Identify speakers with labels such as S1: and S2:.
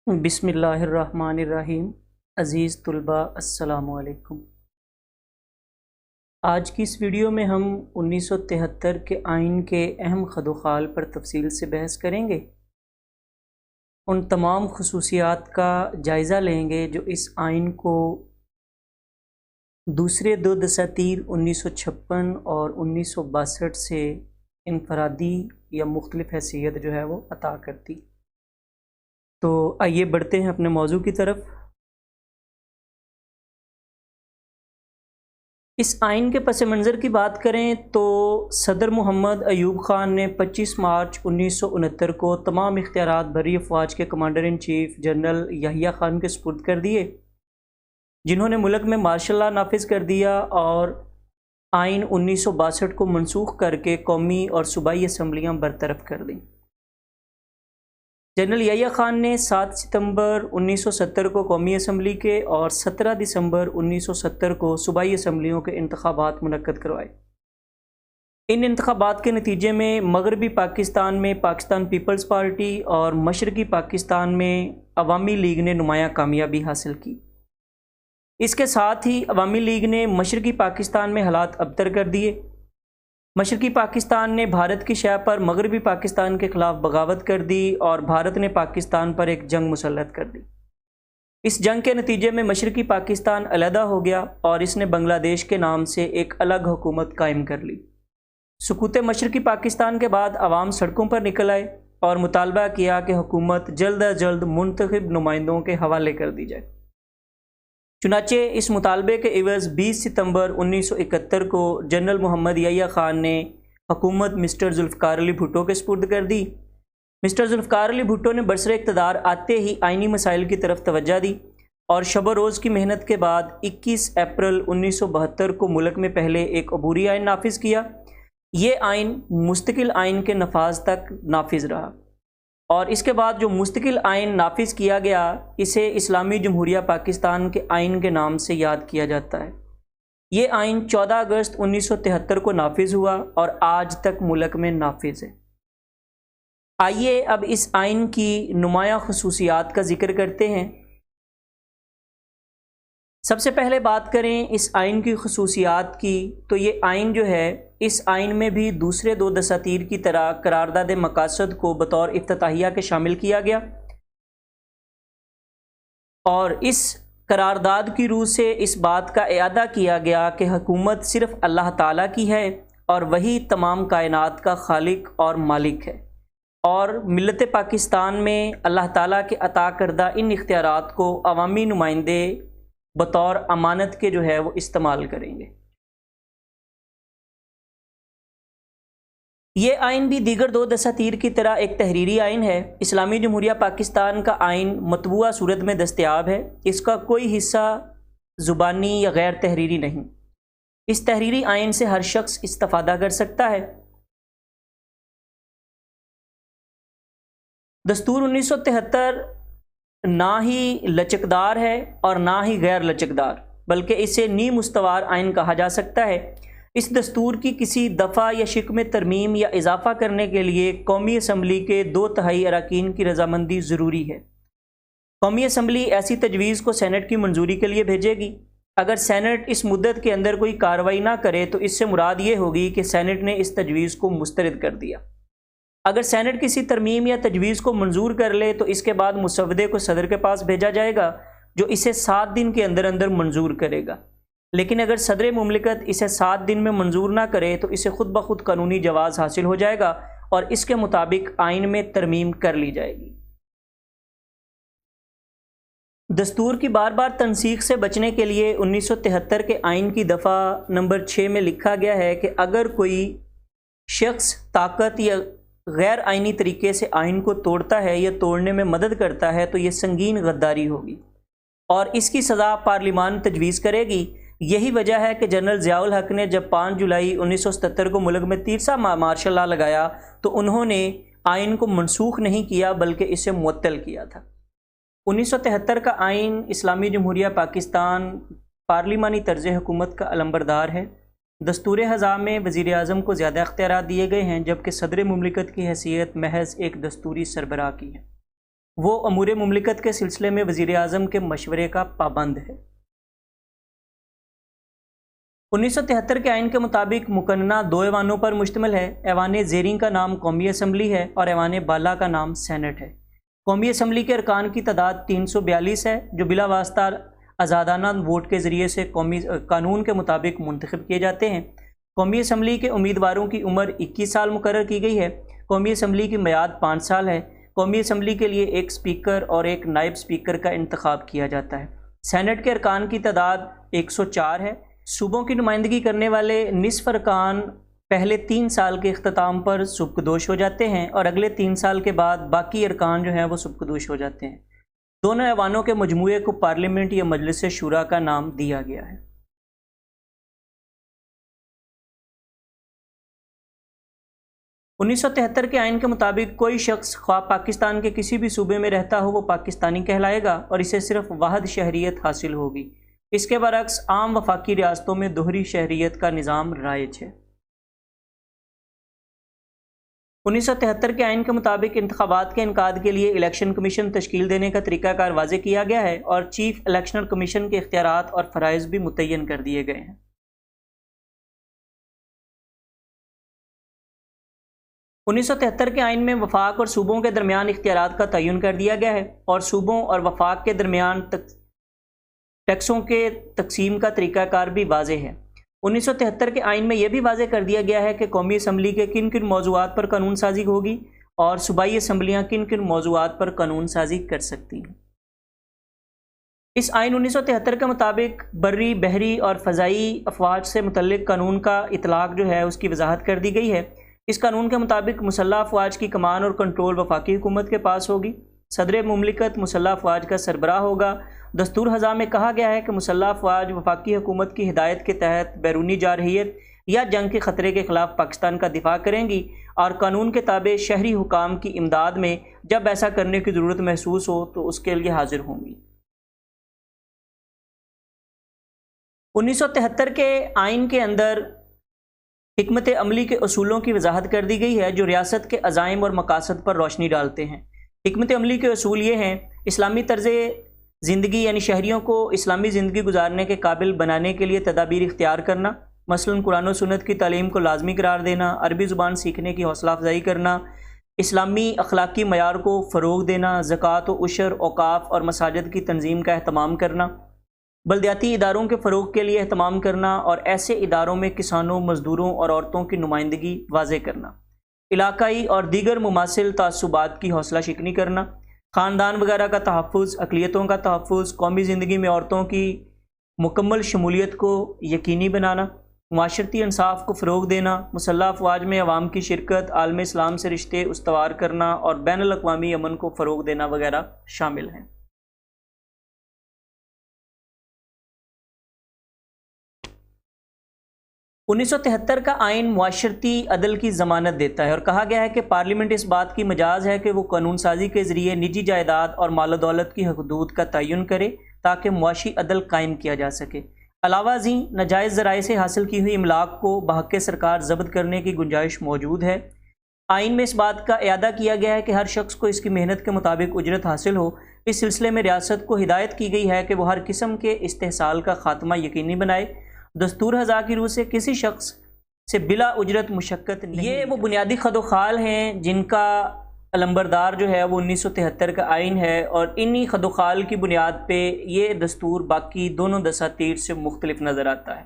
S1: بسم اللہ الرحمن الرحیم۔ عزیز طلباء السلام علیکم۔ آج کی اس ویڈیو میں ہم 1973 کے آئین کے اہم خد و خال پر تفصیل سے بحث کریں گے۔ ان تمام خصوصیات کا جائزہ لیں گے جو اس آئین کو دوسرے دو دساتیر 1956 اور 1962 سے انفرادی یا مختلف حیثیت جو ہے وہ عطا کرتی۔ تو آئیے بڑھتے ہیں اپنے موضوع کی طرف۔ اس آئین کے پس منظر کی بات کریں تو صدر محمد ایوب خان نے 25 مارچ 1969 کو تمام اختیارات بحری افواج کے commander in chief general Yahya Khan کے سپرد کر دیے، جنہوں نے ملک میں مارشل لاء نافذ کر دیا اور آئین 1962 کو منسوخ کر کے قومی اور صوبائی اسمبلیاں برطرف کر دیں۔ جنرل یحییٰ خان نے 7 ستمبر 1970 کو قومی اسمبلی کے اور 17 دسمبر 1970 کو صوبائی اسمبلیوں کے انتخابات منعقد کروائے۔ ان انتخابات کے نتیجے میں مغربی پاکستان میں پاکستان پیپلز پارٹی اور مشرقی پاکستان میں عوامی لیگ نے نمایاں کامیابی حاصل کی۔ اس کے ساتھ ہی عوامی لیگ نے مشرقی پاکستان میں حالات ابتر کر دیے۔ مشرقی پاکستان نے بھارت کی شہ پر مغربی پاکستان کے خلاف بغاوت کر دی اور بھارت نے پاکستان پر ایک جنگ مسلط کر دی۔ اس جنگ کے نتیجے میں مشرقی پاکستان علیحدہ ہو گیا اور اس نے بنگلہ دیش کے نام سے ایک الگ حکومت قائم کر لی۔ سقوط مشرقی پاکستان کے بعد عوام سڑکوں پر نکل آئے اور مطالبہ کیا کہ حکومت جلد از جلد منتخب نمائندوں کے حوالے کر دی جائے۔ چنانچہ اس مطالبے کے عوض 20 ستمبر 1971 کو جنرل محمد یحییٰ خان نے حکومت مسٹر ذوالفقار علی بھٹو کے سپرد کر دی۔ مسٹر ذوالفقار علی بھٹو نے برسر اقتدار آتے ہی آئینی مسائل کی طرف توجہ دی اور شب و روز کی محنت کے بعد 21 اپریل 1972 کو ملک میں پہلے ایک عبوری آئین نافذ کیا۔ یہ آئین مستقل آئین کے نفاذ تک نافذ رہا اور اس کے بعد جو مستقل آئین نافذ کیا گیا اسے اسلامی جمہوریہ پاکستان کے آئین کے نام سے یاد کیا جاتا ہے۔ یہ آئین 14 اگست 1973 کو نافذ ہوا اور آج تک ملک میں نافذ ہے۔ آئیے اب اس آئین کی نمایاں خصوصیات کا ذکر کرتے ہیں۔ سب سے پہلے بات کریں اس آئین کی خصوصیات کی تو یہ آئین جو ہے اس آئین میں بھی دوسرے دو دساتیر کی طرح قرارداد مقاصد کو بطور افتتاحیہ کے شامل کیا گیا اور اس قرارداد کی روح سے اس بات کا اعادہ کیا گیا کہ حکومت صرف اللہ تعالیٰ کی ہے اور وہی تمام کائنات کا خالق اور مالک ہے، اور ملت پاکستان میں اللہ تعالیٰ کے عطا کردہ ان اختیارات کو عوامی نمائندے بطور امانت کے جو ہے وہ استعمال کریں گے۔ یہ آئین بھی دیگر دو دساتیر کی طرح ایک تحریری آئین ہے۔ اسلامی جمہوریہ پاکستان کا آئین مطبوعہ صورت میں دستیاب ہے، اس کا کوئی حصہ زبانی یا غیر تحریری نہیں۔ اس تحریری آئین سے ہر شخص استفادہ کر سکتا ہے۔ دستور 1973 نہ ہی لچکدار ہے اور نہ ہی غیر لچکدار، بلکہ اسے نیم استوار آئین کہا جا سکتا ہے۔ اس دستور کی کسی دفعہ یا شق میں ترمیم یا اضافہ کرنے کے لیے قومی اسمبلی کے 2/3 اراکین کی رضامندی ضروری ہے۔ قومی اسمبلی ایسی تجویز کو سینٹ کی منظوری کے لیے بھیجے گی۔ اگر سینٹ اس مدت کے اندر کوئی کارروائی نہ کرے تو اس سے مراد یہ ہوگی کہ سینٹ نے اس تجویز کو مسترد کر دیا۔ اگر سینٹ کسی ترمیم یا تجویز کو منظور کر لے تو اس کے بعد مسودے کو صدر کے پاس بھیجا جائے گا جو اسے 7 دن کے اندر اندر منظور کرے گا، لیکن اگر صدر مملکت اسے 7 دن میں منظور نہ کرے تو اسے خود بخود قانونی جواز حاصل ہو جائے گا اور اس کے مطابق آئین میں ترمیم کر لی جائے گی۔ دستور کی بار بار تنسیخ سے بچنے کے لیے 1973 کے آئین کی دفعہ نمبر 6 میں لکھا گیا ہے کہ اگر کوئی شخص طاقت یا غیر آئینی طریقے سے آئین کو توڑتا ہے یا توڑنے میں مدد کرتا ہے تو یہ سنگین غداری ہوگی اور اس کی سزا پارلیمان تجویز کرے گی۔ یہی وجہ ہے کہ جنرل ضیاء الحق نے جب 5 جولائی 1977 کو ملک میں تیسرا مارشل لاء لگایا تو انہوں نے آئین کو منسوخ نہیں کیا بلکہ اسے معطل کیا تھا۔ 1973 کا آئین اسلامی جمہوریہ پاکستان پارلیمانی طرز حکومت کا علمبردار ہے۔ دستور ھذا میں وزیر اعظم کو زیادہ اختیارات دیے گئے ہیں جبکہ صدر مملکت کی حیثیت محض ایک دستوری سربراہ کی ہے۔ وہ امور مملکت کے سلسلے میں وزیر اعظم کے مشورے کا پابند ہے۔ 1973 کے آئین کے مطابق مقننہ 2 ایوانوں پر مشتمل ہے۔ ایوان زیریں کا نام قومی اسمبلی ہے اور ایوان بالا کا نام سینٹ ہے۔ قومی اسمبلی کے ارکان کی تعداد 342 ہے، جو بلا واسطہ آزادانہ ووٹ کے ذریعے سے قانون کے مطابق منتخب کیے جاتے ہیں۔ قومی اسمبلی کے امیدواروں کی عمر 21 سال مقرر کی گئی ہے۔ قومی اسمبلی کی میعاد 5 سال ہے۔ قومی اسمبلی کے لیے ایک سپیکر اور ایک نائب سپیکر کا انتخاب کیا جاتا ہے۔ سینٹ کے ارکان کی تعداد 104 ہے۔ صوبوں کی نمائندگی کرنے والے نصف ارکان پہلے 3 سال کے اختتام پر سبکدوش ہو جاتے ہیں اور اگلے 3 سال کے بعد باقی ارکان جو ہیں وہ سبکدوش ہو جاتے ہیں۔ دونوں ایوانوں کے مجموعے کو پارلیمنٹ یا مجلس شورا کا نام دیا گیا ہے۔ 1973 کے آئین کے مطابق کوئی شخص خواہ پاکستان کے کسی بھی صوبے میں رہتا ہو وہ پاکستانی کہلائے گا اور اسے صرف واحد شہریت حاصل ہوگی۔ اس کے برعکس عام وفاقی ریاستوں میں دوہری شہریت کا نظام رائج ہے۔ 1973 کے آئین کے مطابق انتخابات کے انعقاد کے لیے الیکشن کمیشن تشکیل دینے کا طریقہ کار واضح کیا گیا ہے اور چیف الیکشنل کمیشن کے اختیارات اور فرائض بھی متعین کر دیے گئے ہیں۔ 1973 کے آئین میں وفاق اور صوبوں کے درمیان اختیارات کا تعین کر دیا گیا ہے اور صوبوں اور وفاق کے درمیان ٹیکسوں کے تقسیم کا طریقہ کار بھی واضح ہے۔ 1973 کے آئین میں یہ بھی واضح کر دیا گیا ہے کہ قومی اسمبلی کے کن کن موضوعات پر قانون سازی ہوگی اور صوبائی اسمبلیاں کن کن موضوعات پر قانون سازی کر سکتی ہیں۔ اس آئین 1973 کے مطابق بری، بحری اور فضائی افواج سے متعلق قانون کا اطلاق جو ہے اس کی وضاحت کر دی گئی ہے۔ اس قانون کے مطابق مسلح افواج کی کمان اور کنٹرول وفاقی حکومت کے پاس ہوگی۔ صدر مملکت مسلح افواج کا سربراہ ہوگا۔ دستور ہزا میں کہا گیا ہے کہ مسلح افواج وفاقی حکومت کی ہدایت کے تحت بیرونی جارحیت یا جنگ کے خطرے کے خلاف پاکستان کا دفاع کریں گی اور قانون کے تابع شہری حکام کی امداد میں جب ایسا کرنے کی ضرورت محسوس ہو تو اس کے لیے حاضر ہوں گی۔ 1973 کے آئین کے اندر حکمت عملی کے اصولوں کی وضاحت کر دی گئی ہے جو ریاست کے عزائم اور مقاصد پر روشنی ڈالتے ہیں۔ حکمت عملی کے اصول یہ ہیں: اسلامی طرز زندگی یعنی شہریوں کو اسلامی زندگی گزارنے کے قابل بنانے کے لیے تدابیر اختیار کرنا، مثلاً قرآن و سنت کی تعلیم کو لازمی قرار دینا، عربی زبان سیکھنے کی حوصلہ افزائی کرنا، اسلامی اخلاقی معیار کو فروغ دینا، زکوٰۃ و عشر، اوقاف اور مساجد کی تنظیم کا اہتمام کرنا، بلدیاتی اداروں کے فروغ کے لیے اہتمام کرنا اور ایسے اداروں میں کسانوں، مزدوروں اور عورتوں کی نمائندگی واضح کرنا، علاقائی اور دیگر مماثل تعصبات کی حوصلہ شکنی کرنا، خاندان وغیرہ کا تحفظ، اقلیتوں کا تحفظ، قومی زندگی میں عورتوں کی مکمل شمولیت کو یقینی بنانا، معاشرتی انصاف کو فروغ دینا، مسلح افواج میں عوام کی شرکت، عالم اسلام سے رشتے استوار کرنا اور بین الاقوامی امن کو فروغ دینا وغیرہ شامل ہیں۔ 1973 کا آئین معاشرتی عدل کی ضمانت دیتا ہے اور کہا گیا ہے کہ پارلیمنٹ اس بات کی مجاز ہے کہ وہ قانون سازی کے ذریعے نجی جائیداد اور مال و دولت کی حدود کا تعین کرے تاکہ معاشی عدل قائم کیا جا سکے۔ علاوہ ازیں ناجائز ذرائع سے حاصل کی ہوئی املاک کو بحق سرکار ضبط کرنے کی گنجائش موجود ہے۔ آئین میں اس بات کا اعادہ کیا گیا ہے کہ ہر شخص کو اس کی محنت کے مطابق اجرت حاصل ہو۔ اس سلسلے میں ریاست کو ہدایت کی گئی ہے کہ وہ ہر قسم کے استحصال کا خاتمہ یقینی بنائے۔ دستور ہزا کی روح سے کسی شخص سے بلا اجرت مشقت نہیں۔ یہ وہ بنیادی خد و خال ہیں جن کا علمبردار جو ہے وہ 1973 کا آئین ہے اور انہی خد و خال کی بنیاد پہ یہ دستور باقی دونوں دساتیر سے مختلف نظر آتا ہے۔